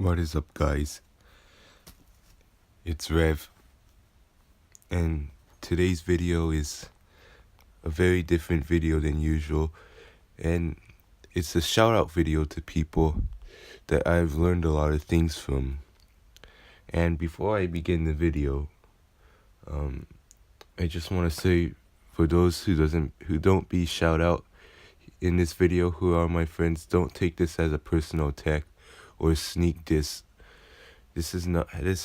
What is up, guys? It's Rev, and today's video is a very different video than usual, and it's a shout out video to people that I've learned a lot of things from. And before I begin the video, I just want to say, for those who don't be shout out in this video, who are my friends, don't take this as a personal attack or sneak diss. This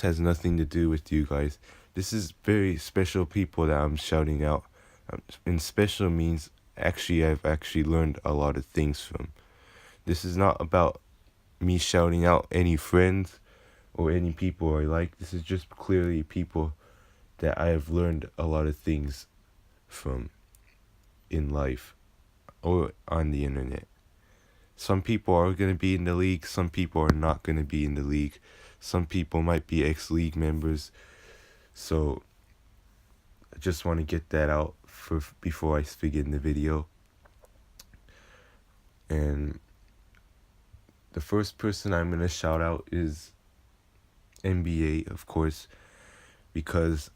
has nothing to do with you guys. This is very special people that I'm shouting out. And special means I've actually learned a lot of things from. This is not about me shouting out any friends or any people I like. This is just clearly people that I have learned a lot of things from in life or on the internet. Some people are going to be in the league, some people are not going to be in the league. Some people might be ex-league members. So I just want to get that out before I begin the video. And the first person I'm going to shout out is NBA, of course, because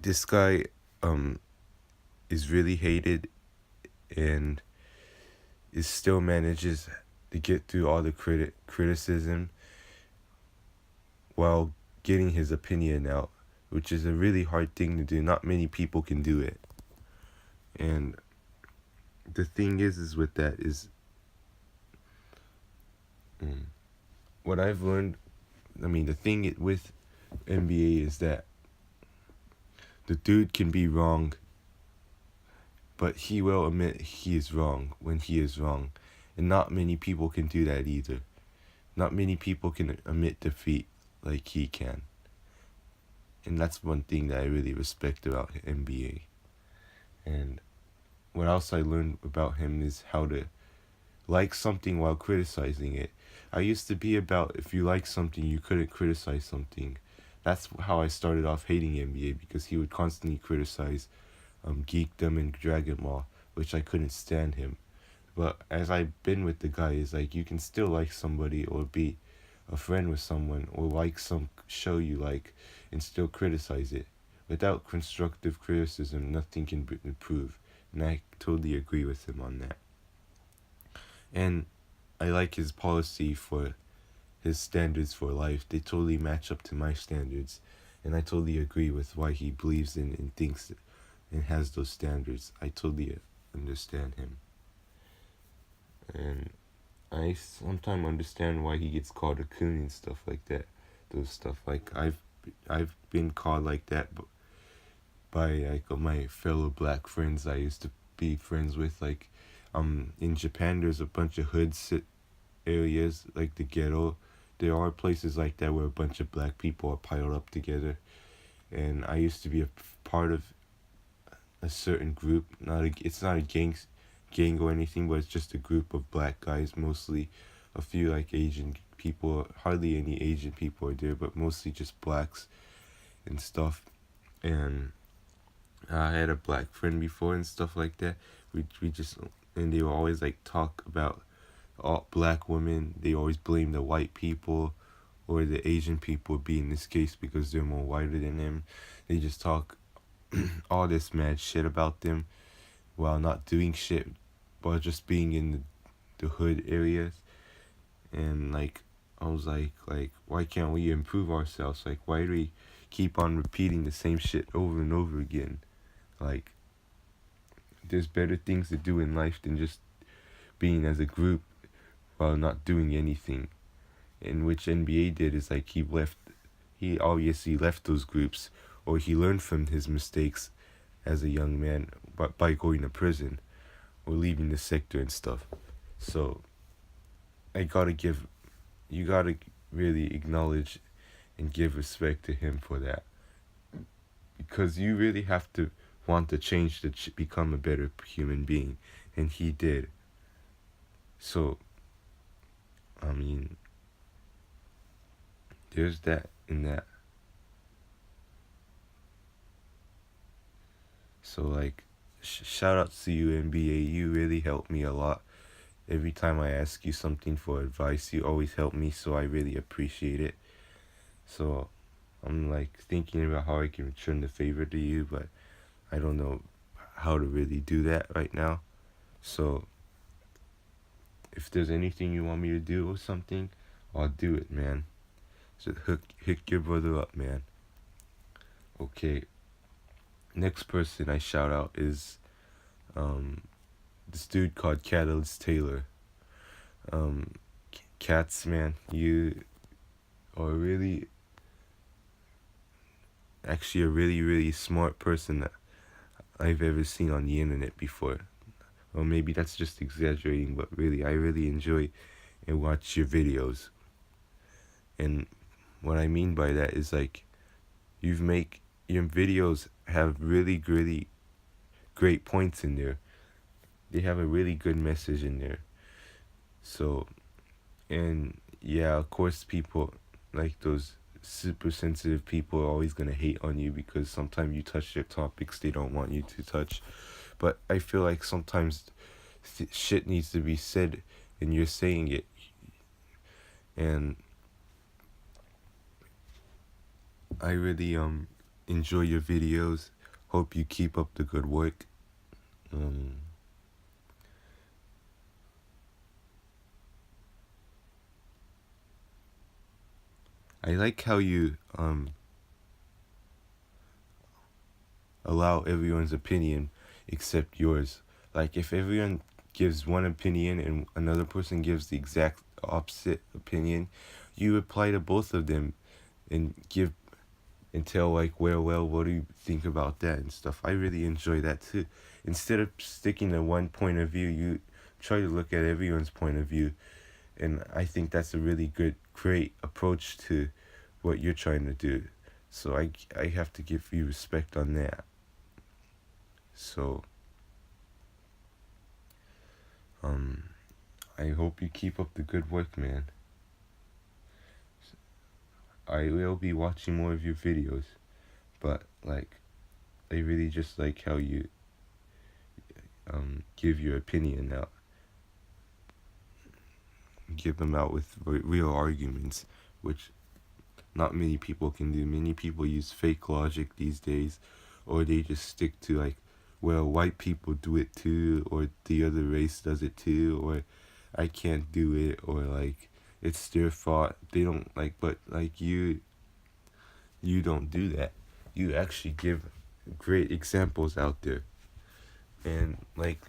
this guy is really hated and still manages to get through all the criticism while getting his opinion out, which is a really hard thing to do. Not many people can do it. And the thing is with that is, what I've learned, the thing with NBA is that the dude can be wrong, but he will admit he is wrong when he is wrong. And not many people can do that either. Not many people can admit defeat like he can. And that's one thing that I really respect about NBA. And what else I learned about him is how to like something while criticizing it. I used to be about, if you like something, you couldn't criticize something. That's how I started off hating NBA, because he would constantly criticize geekdom and Dragon Ball, which I couldn't stand him. But as I've been with the guy, it's like you can still like somebody or be a friend with someone or like some show you like and still criticize it. Without constructive criticism, nothing can improve. And I totally agree with him on that. And I like his policy for his standards for life. They totally match up to my standards. And I totally agree with why he believes in and thinks and has those standards. I totally understand him. And I sometimes understand why he gets called a coon and stuff like that. Those stuff, like I've been called like that by my fellow black friends I used to be friends with. Like in Japan, there's a bunch of hood areas like the ghetto. There are places like that where a bunch of black people are piled up together, and I used to be a part of a certain group. It's not a gang or anything, but it's just a group of black guys, mostly. A few like Asian people, hardly any Asian people are there, but mostly just blacks and stuff. And I had a black friend before and stuff like that. And they would always like talk about all black women. They always blame the white people or the Asian people, be in this case, because they're more whiter than them. They just talk all this mad shit about them while not doing shit, while just being in the hood areas. And like I was like why can't we improve ourselves? Like, why do we keep on repeating the same shit over and over again? Like, there's better things to do in life than just being as a group while not doing anything. And which NBA did is like he obviously left those groups, or he learned from his mistakes as a young man by going to prison or leaving the sector and stuff. So you gotta really acknowledge and give respect to him for that, because you really have to want to change to become a better human being, and he did. So there's that in that. So like, shout out to you, NBA. You really helped me a lot every time I ask you something for advice, you always help me, so I really appreciate it. So I'm like thinking about how I can return the favor to you, but I don't know how to really do that right now. So if there's anything you want me to do or something, I'll do it, man. So hook your brother up, man. Okay. Next person I shout out is this dude called Catalyst Taylor. Cats, man, you are actually a really smart person that I've ever seen on the internet before. Or maybe that's just exaggerating, but really, I really enjoy and watch your videos. And what I mean by that is like, your videos have really great points in there. They have a really good message in there. So, and yeah, of course, people like those super sensitive people are always gonna hate on you because sometimes you touch their topics they don't want you to touch. But I feel like sometimes shit needs to be said, and you're saying it. And I really enjoy your videos. Hope you keep up the good work. I like how you allow everyone's opinion except yours. Like if everyone gives one opinion and another person gives the exact opposite opinion, you reply to both of them and give and tell like, well, what do you think about that and stuff. I really enjoy that too. Instead of sticking to one point of view, you try to look at everyone's point of view, and I think that's a really great approach to what you're trying to do. So I have to give you respect on that. So I hope you keep up the good work, man. I will be watching more of your videos, but like I really just like how you give your opinion out. Give them out with real arguments, which not many people can do. Many people use fake logic these days, or they just stick to like, well, white people do it too, or the other race does it too, or I can't do it, or like it's their fault. They don't like, but like you don't do that. You actually give great examples out there, and like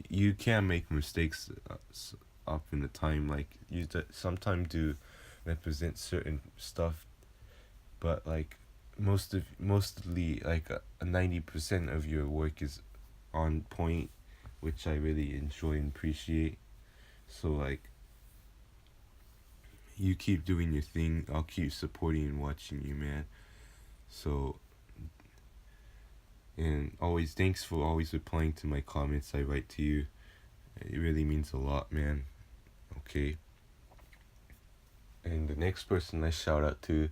you can make mistakes up in the time. Like you sometimes do represent certain stuff, but like mostly like 90% of your work is on point, which I really enjoy and appreciate. So like you keep doing your thing, I'll keep supporting and watching you, man. So, and always thanks for always replying to my comments I write to you. It really means a lot, man. Okay. And the next person I shout out to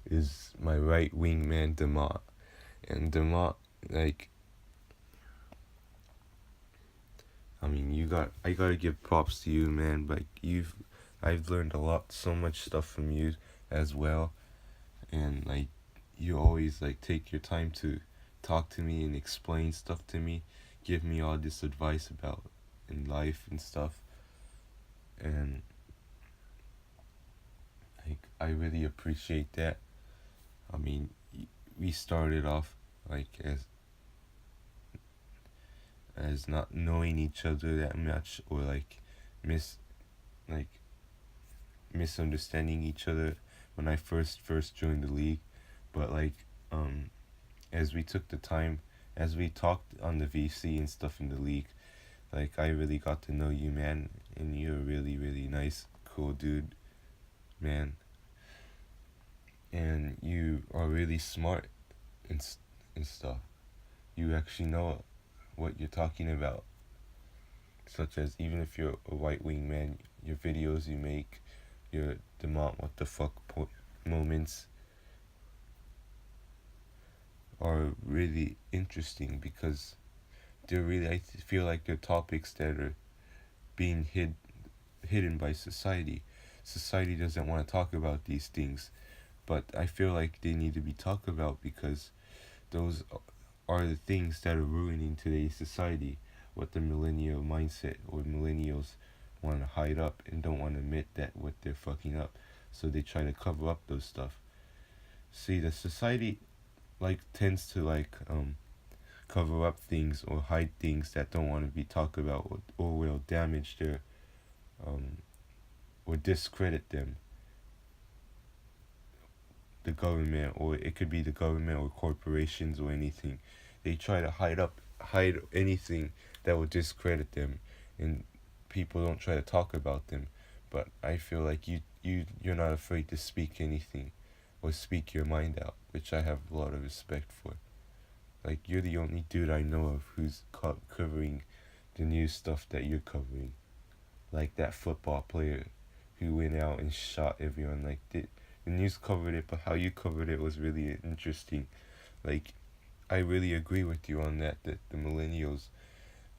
is my right wing man Demont. And Demont, like, I mean, I gotta give props to you, man. Like I've learned a lot, so much stuff from you as well. And like, you always like take your time to talk to me and explain stuff to me, give me all this advice about in life and stuff. And like, I really appreciate that. I mean, we started off like as not knowing each other that much, or like like misunderstanding each other when I first joined the league. But like as we took the time, as we talked on the VC and stuff in the league, like I really got to know you, man. And you're a really nice, cool dude, man. And you are really smart and stuff. You actually know what you're talking about, such as even if you're a white wing man, your videos you make, your Demont what the fuck moments are really interesting because they're really, I feel like they're topics that are being hidden by society. Society doesn't want to talk about these things, but I feel like they need to be talked about because those are the things that are ruining today's society. What the millennial mindset or millennials want to hide up and don't want to admit that what they're fucking up, so they try to cover up those stuff. See, the society tends to cover up things or hide things that don't want to be talked about, or will damage their or discredit them, the government, or it could be the government or corporations or anything. They try to hide anything that will discredit them, and people don't try to talk about them. But I feel like you're not afraid to speak anything or speak your mind out, which I have a lot of respect for. Like, you're the only dude I know of who's covering the news stuff that you're covering. Like that football player who went out and shot everyone. Like, the news covered it, but how you covered it was really interesting. Like, I really agree with you on that the millennials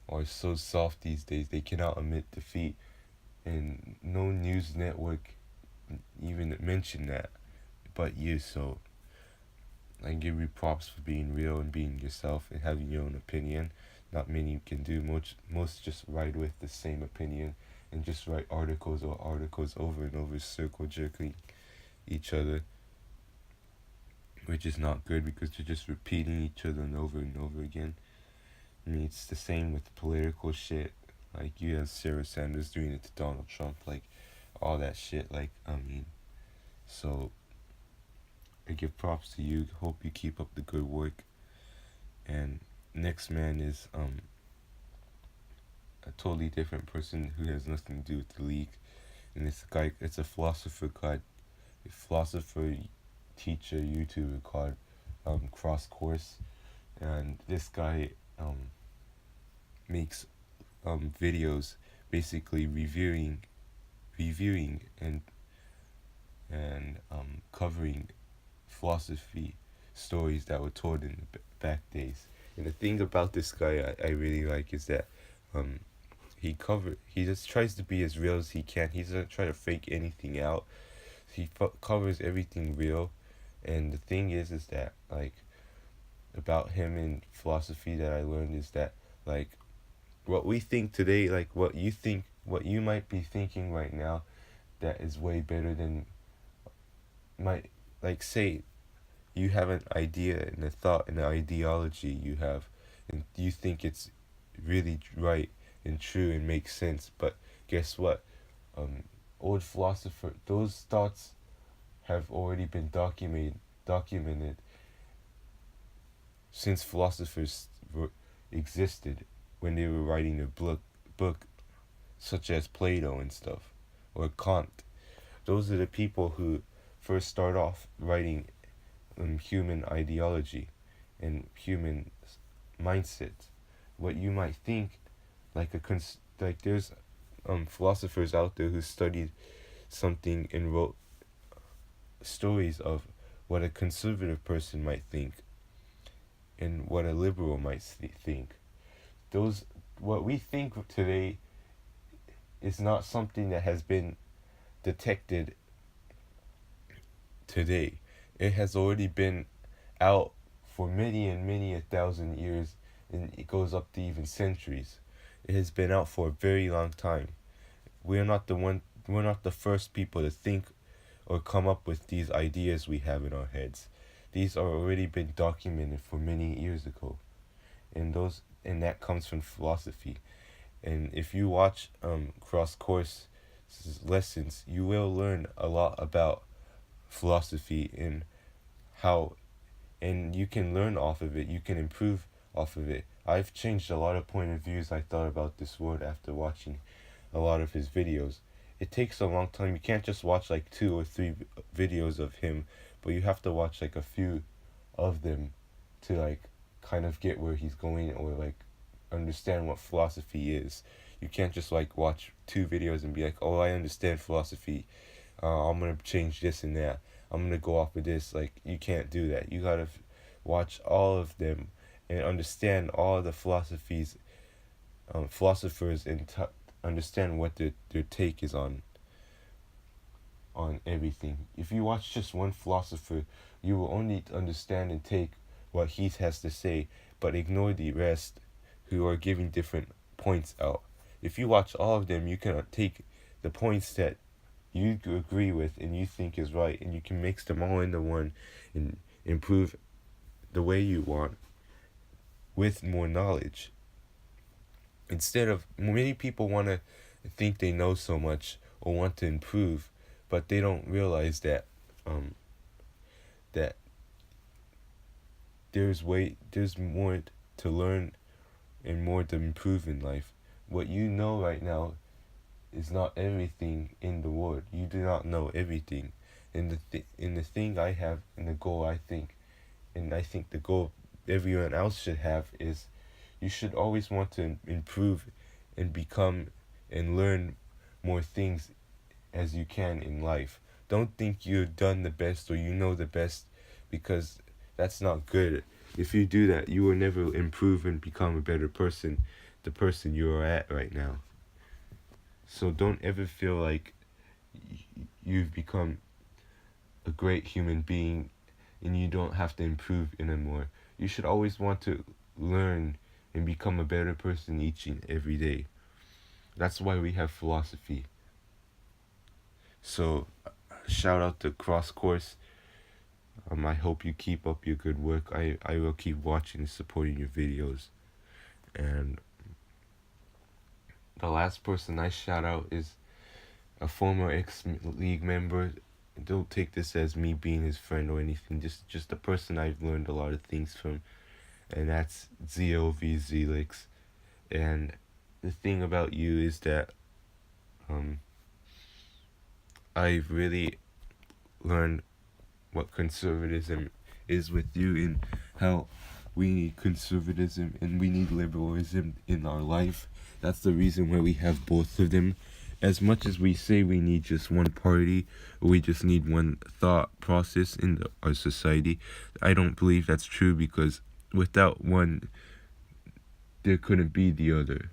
are so soft these days. They cannot admit defeat, and no news network even mentioned that but you. So I give you props for being real and being yourself and having your own opinion. Not many can do. Most just write with the same opinion and just write articles over and over, circle jerking each other, which is not good because they're just repeating each other and over again. I mean, it's the same with political shit. Like, you have Sarah Sanders doing it to Donald Trump, like, all that shit. Like, I mean, so I give props to you. Hope you keep up the good work. And next man is a totally different person who has nothing to do with the league. And it's a philosopher teacher YouTuber called Cross Course. And this guy makes videos basically reviewing and covering philosophy stories that were told in the back days. And the thing about this guy I really like is that he just tries to be as real as he can. He doesn't try to fake anything out. He covers everything real. And the thing is that, like, about him in philosophy that I learned is that, like, what we think today, like, what you might be thinking right now, that is way better than say you have an idea and a thought and an ideology you have, and you think it's really right and true and makes sense, but guess what? Old philosopher, those thoughts have already been documented since philosophers existed, when they were writing a book such as Plato and stuff, or Kant. Those are the people who first start off writing human ideology and human mindset. What you might think, like there's philosophers out there who studied something and wrote stories of what a conservative person might think and what a liberal might think. What we think today is not something that has been detected today. It has already been out for many and many 1,000 years, and it goes up to even centuries. It has been out for a very long time. We're not the first people to think or come up with these ideas we have in our heads. These are already been documented for many years ago. And that comes from philosophy. And if you watch Cross Course lessons, you will learn a lot about philosophy and you can learn off of it. You can improve off of it. I've changed a lot of point of views I thought about this world after watching a lot of his videos. It takes a long time. You can't just watch like 2 or 3 videos of him, but you have to watch like a few of them to like kind of get where he's going, or like understand what philosophy is. You can't just like watch 2 videos and be like, oh, I understand philosophy. I'm gonna change this and that. I'm gonna go off of this. Like, you can't do that. You gotta watch all of them and understand all of the philosophers and understand what their take is on everything. If you watch just one philosopher, you will only understand and take what he has to say, but ignore the rest who are giving different points out. If you watch all of them, you can take the points that you agree with and you think is right, and you can mix them all into one and improve the way you want with more knowledge. Instead of, many people want to think they know so much or want to improve, but they don't realize that that there's more to learn and more to improve in life. What you know right now is not everything in the world. You do not know everything. And the thing I have, and the goal I think, and I think the goal everyone else should have, is you should always want to improve and become and learn more things as you can in life. Don't think you've done the best or you know the best, because that's not good. If you do that, you will never improve and become a better person, the person you are at right now. So don't ever feel like you've become a great human being and you don't have to improve anymore. You should always want to learn and become a better person each and every day. That's why we have philosophy. So, shout out to Cross Course. I hope you keep up your good work. I will keep watching and supporting your videos. And the last person I shout out is a former ex-league member. Don't take this as me being his friend or anything. Just a person I've learned a lot of things from. And that's ZOV Zelix. And the thing about you is that I've really learned what conservatism is with you, and how we need conservatism and we need liberalism in our life. That's the reason why we have both of them. As much as we say we need just one party, or we just need one thought process in our society, I don't believe that's true, because without one, there couldn't be the other.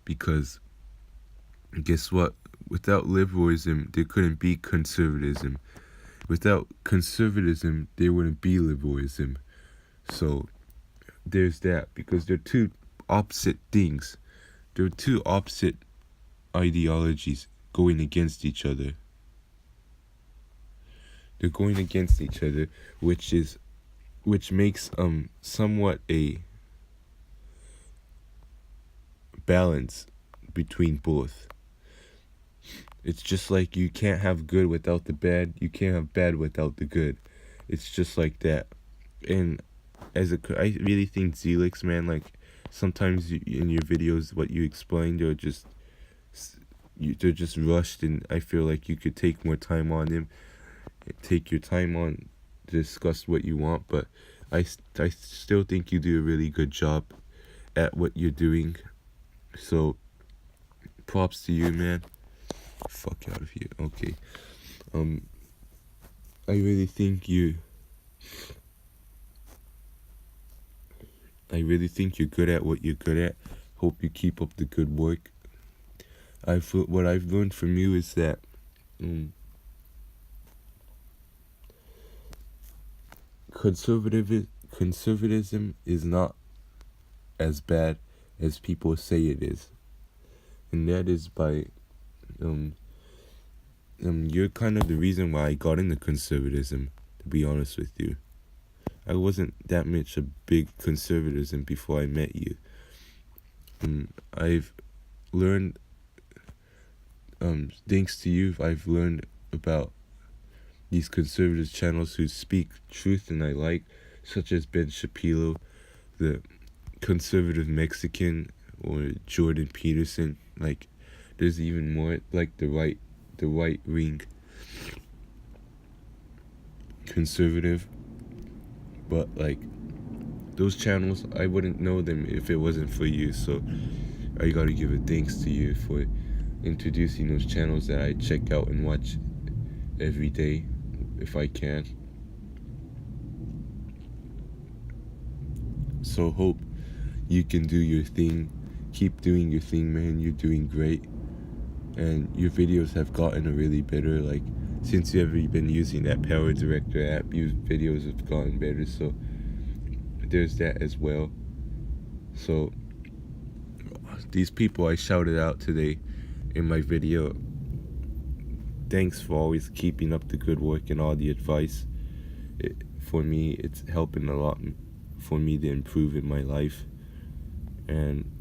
Because guess what? Without liberalism, there couldn't be conservatism. Without conservatism, there wouldn't be liberalism. So there's that, because they're two opposite things. They're two opposite ideologies going against each other. They're going against each other, which makes somewhat a balance between both. It's just like you can't have good without the bad. You can't have bad without the good. It's just like that. And I really think Zelix, man, like, sometimes in your videos, what you explain, they're just rushed, and I feel like you could take more time on them. Take your time on to discuss what you want, but I still think you do a really good job at what you're doing. So, props to you, man. Fuck out of here. Okay. I really think you're good at what you're good at. Hope you keep up the good work. What I've learned from you is that conservatism is not as bad as people say it is, and that is by you're kind of the reason why I got into conservatism, to be honest with you. I wasn't that much a big conservatism before I met you. I've learned, thanks to you, I've learned about these conservative channels who speak truth and I like, such as Ben Shapiro, the conservative Mexican, or Jordan Peterson. Like, there's even more, like the right wing conservative. But like, those channels, I wouldn't know them if it wasn't for you. So I gotta give a thanks to you for introducing those channels that I check out and watch every day if I can. So hope you can do your thing, keep doing your thing, man. You're doing great. And your videos have gotten really better. Like, since you have been using that Power Director app, your videos have gotten better. So there's that as well. So these people I shouted out today in my video, thanks for always keeping up the good work and all the advice. For me, it's helping a lot for me to improve in my life. And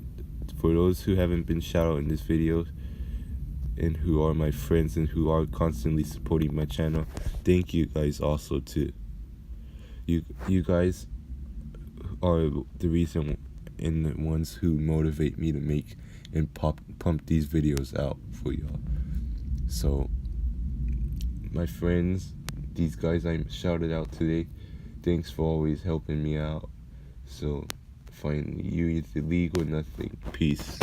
for those who haven't been shouted out in this video and who are my friends and who are constantly supporting my channel, thank you guys also too. You guys are the reason and the ones who motivate me to make and pump these videos out for y'all. So my friends, these guys I shouted out today, thanks for always helping me out. So find you either league or nothing. Peace.